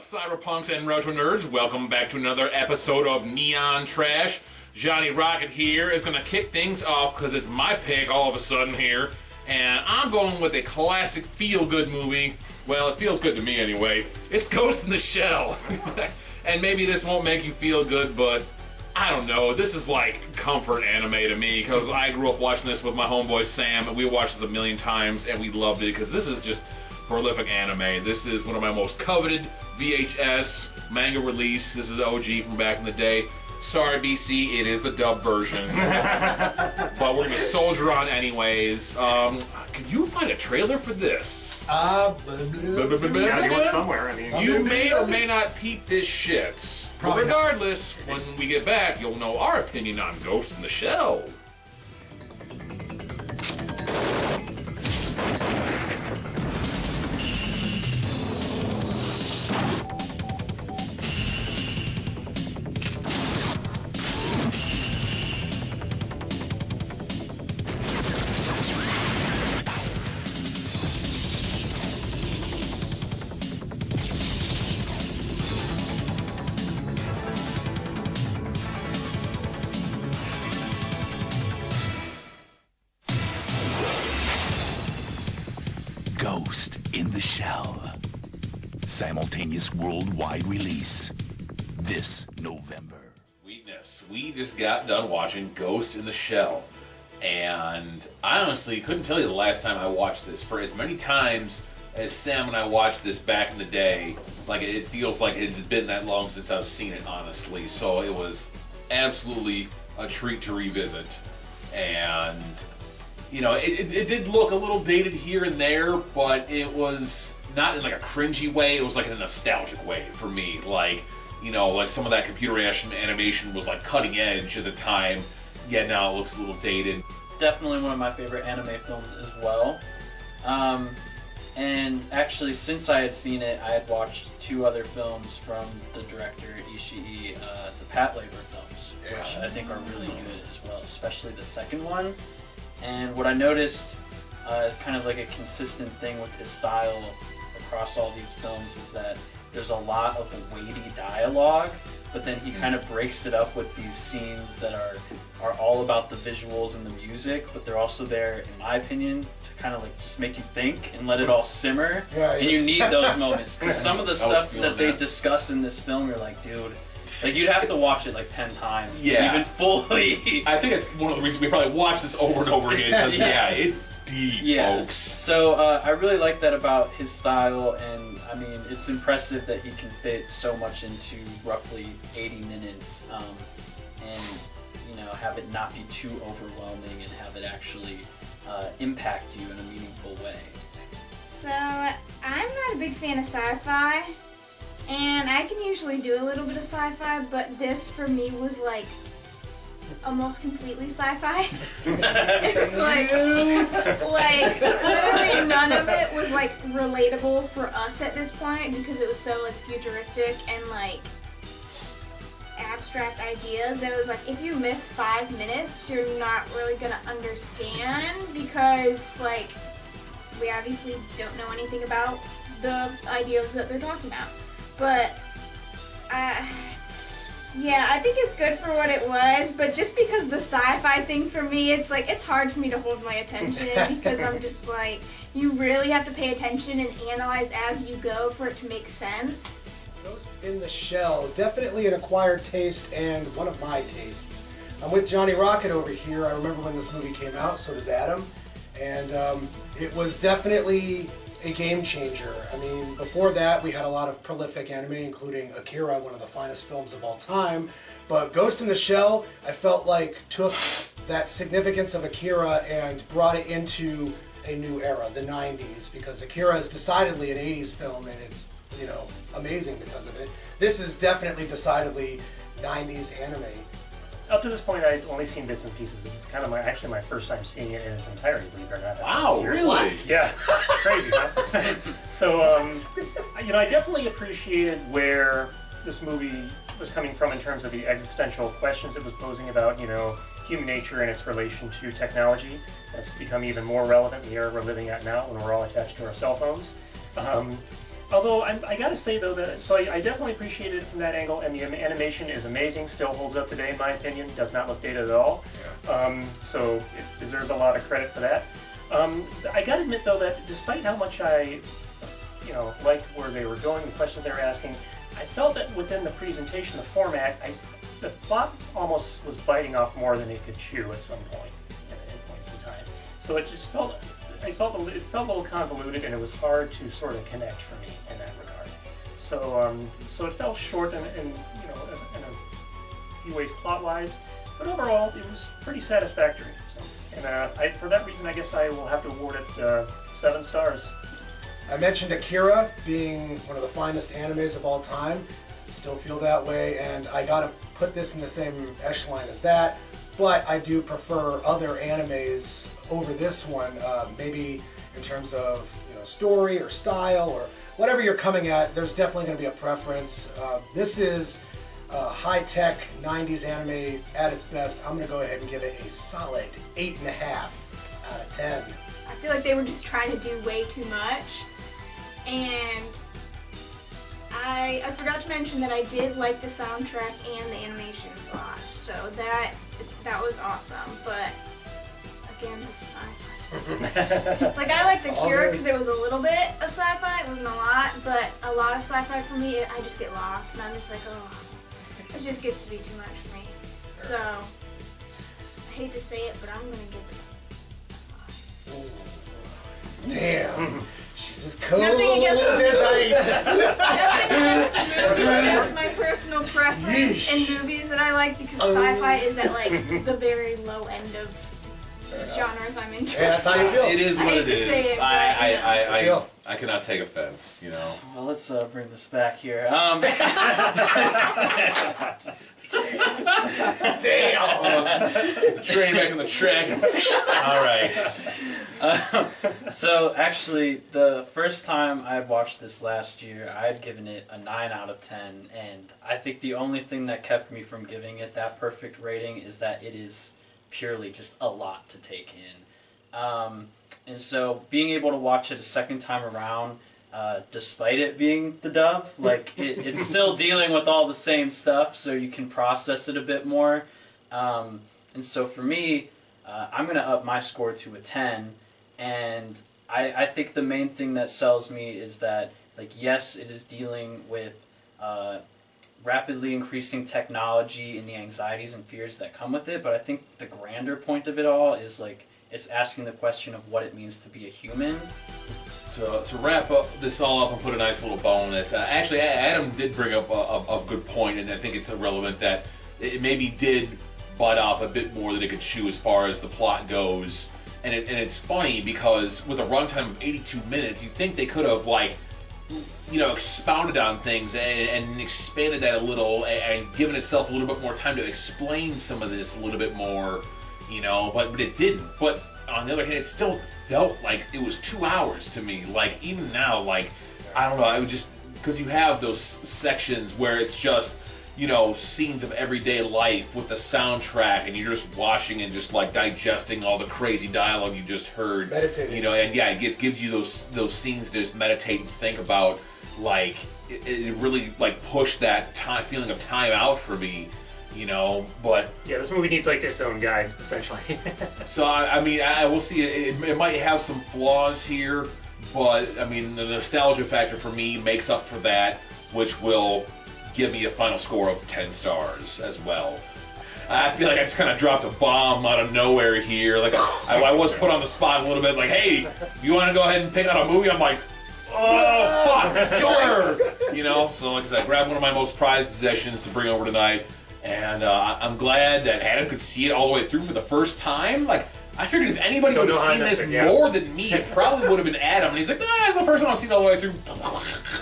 cyberpunks and retro nerds? Welcome back to another episode of Neon Trash. Johnny Rocket here is going to kick things off because it's my pick all of a sudden here. And I'm going with a classic feel-good movie. Well, it feels good to me anyway. It's Ghost in the Shell. And maybe this won't make you feel good, but I don't know. This is like comfort anime to me because I grew up watching this with my homeboy Sam, and we watched this a million times, and we loved it because this is just prolific anime. This is one of my most coveted VHS manga release. This is OG from back in the day. Sorry, BC, it is the dub version. But we're going to soldier on anyways. Could you find a trailer for this? Gotta go somewhere. I mean, You may or may not peep this shit. But regardless, when we get back, you'll know our opinion on Ghost in the Shell. Ghost in the Shell. Simultaneous worldwide release this November. Sweetness. We just got done watching Ghost in the Shell. And I honestly couldn't tell you the last time I watched this. For as many times as Sam and I watched this back in the day, like it feels like it's been that long since I've seen it, honestly. So it was absolutely a treat to revisit. And you know, it did look a little dated here and there, but it was not in like a cringy way. It was like in a nostalgic way for me. Like, you know, like some of that computer animation was like cutting edge at the time. Yeah, now it looks a little dated. Definitely one of my favorite anime films as well. And actually, since I had seen it, I had watched two other films from the director Ishii, the Pat Labor films, which I think are really good as well, especially the second one. And what I noticed is kind of like a consistent thing with his style across all these films is that there's a lot of weighty dialogue, but then he kind of breaks it up with these scenes that are all about the visuals and the music, but they're also there, in my opinion, to kind of like just make you think and let it all simmer. Yeah, and you need those moments, because some of the stuff that they discuss in this film, you're like, dude, like you'd have to watch it like 10 times to even fully. I think it's one of the reasons we probably watch this over and over again, because it's deep, folks. So I really like that about his style, and I mean, it's impressive that he can fit so much into roughly 80 minutes, and you know, have it not be too overwhelming and have it actually impact you in a meaningful way. So, I'm not a big fan of sci-fi, and I can usually do a little bit of sci-fi, but this for me was like almost completely sci-fi. It's like literally none of it was like relatable for us at this point because it was so like futuristic and like abstract ideas that it was like if you miss 5 minutes you're not really gonna understand because like we obviously don't know anything about the ideas that they're talking about. But yeah, I think it's good for what it was, but just because the sci-fi thing for me, it's like, it's hard for me to hold my attention because I'm just like, you really have to pay attention and analyze as you go for it to make sense. Ghost in the Shell, definitely an acquired taste and one of my tastes. I'm with Johnny Rocket over here. I remember when this movie came out, so does Adam. And it was definitely a game changer. I mean, before that, we had a lot of prolific anime, including Akira, one of the finest films of all time. But Ghost in the Shell, I felt like took that significance of Akira and brought it into a new era, the 90s, because Akira is decidedly an 80s film, and it's, you know, amazing because of it. This is definitely decidedly 90s anime. Up to this point, I'd only seen bits and pieces. This is kind of actually my first time seeing it in its entirety, believe it or not. Wow, really? Yeah, crazy, huh? So, you know, I definitely appreciated where this movie was coming from in terms of the existential questions it was posing about, you know, human nature and its relation to technology. That's become even more relevant in the era we're living at now when we're all attached to our cell phones. Although I gotta say though that I definitely appreciated it from that angle, and the animation is amazing. Still holds up today, in my opinion. Does not look dated at all. So it deserves a lot of credit for that. I gotta admit though that despite how much I, liked where they were going, the questions they were asking, I felt that within the presentation, the format, the plot almost was biting off more than it could chew at some point, at points in time. So it just felt. It felt a little convoluted, and it was hard to sort of connect for me in that regard. So it fell short in a few ways plot-wise, but overall it was pretty satisfactory. So, and for that reason, I guess I will have to award it 7 stars. I mentioned Akira being one of the finest animes of all time. I still feel that way, and I gotta put this in the same echelon as that. But I do prefer other animes over this one, maybe in terms of story or style or whatever you're coming at. There's definitely going to be a preference. This is high-tech 90s anime at its best. I'm going to go ahead and give it a solid 8.5 out of 10. I feel like they were just trying to do way too much, and I forgot to mention that I did like the soundtrack and the animations a lot, so that was awesome. But again, the sci-fi. Like, I liked Akira because there was a little bit of sci-fi. It wasn't a lot, but a lot of sci-fi for me, I just get lost, and I'm just like, oh, it just gets to be too much for me. So I hate to say it, but I'm gonna give it a 5. Damn. She's as cold Nothing against as ice. Nothing against the movie, just my personal preference in movies that I like, because sci-fi is at like the very low end of genres I'm interested in. Yeah, that's how you feel. It is what it is. I I cannot take offense, Well, let's bring this back here. Damn! Train back on the track. All right. So actually, the first time I had watched this last year, I had given it a 9 out of 10, and I think the only thing that kept me from giving it that perfect rating is that it is purely just a lot to take in. And so being able to watch it a second time around, despite it being the dub, like it's still dealing with all the same stuff, so you can process it a bit more. And so for me, I'm going to up my score to a 10, and I think the main thing that sells me is that, like, yes, it is dealing with rapidly increasing technology and the anxieties and fears that come with it, but I think the grander point of it all is, like, it's asking the question of what it means to be a human. To wrap this all up and put a nice little bow on it, actually, Adam did bring up a good point, and I think it's relevant that it maybe did bite off a bit more than it could chew as far as the plot goes. And it's funny because with a runtime of 82 minutes, you'd think they could have, like, expounded on things and expanded that a little and given itself a little bit more time to explain some of this a little bit more, but it didn't. But on the other hand, it still felt like it was 2 hours to me. Like, even now, like, I don't know, I would just, because you have those sections where it's just, scenes of everyday life with the soundtrack, and you're just watching and just, like, digesting all the crazy dialogue you just heard. Meditating. And yeah, it gives you those scenes to just meditate and think about. Like, it really, like, pushed that feeling of time out for me. But yeah, this movie needs, like, its own guide, essentially. So I mean, I will see. It might have some flaws here, but I mean, the nostalgia factor for me makes up for that, which will give me a final score of 10 stars as well. I feel like I just kind of dropped a bomb out of nowhere here. Like, I was put on the spot a little bit. Like, hey, you want to go ahead and pick out a movie? I'm like, oh fuck, sure. So like I said, I grabbed one of my most prized possessions to bring over tonight. And I'm glad that Adam could see it all the way through for the first time. Like, I figured if anybody would have seen this more than me, it probably would have been Adam. And he's like, it's the first time I've seen it all the way through.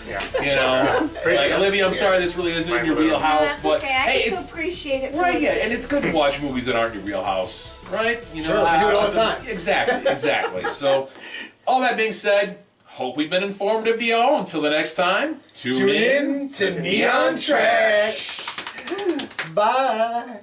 Yeah. Like, Olivia, I'm sorry this really isn't in your wheelhouse, That's but okay. I hey, can it's still appreciate it. right. Yeah, and it's good to watch movies that aren't in your wheelhouse, right? Sure, we do it all the time. Exactly. So, all that being said, hope we've been informative to y'all. Until the next time, Tune in to Neon Trash. Bye.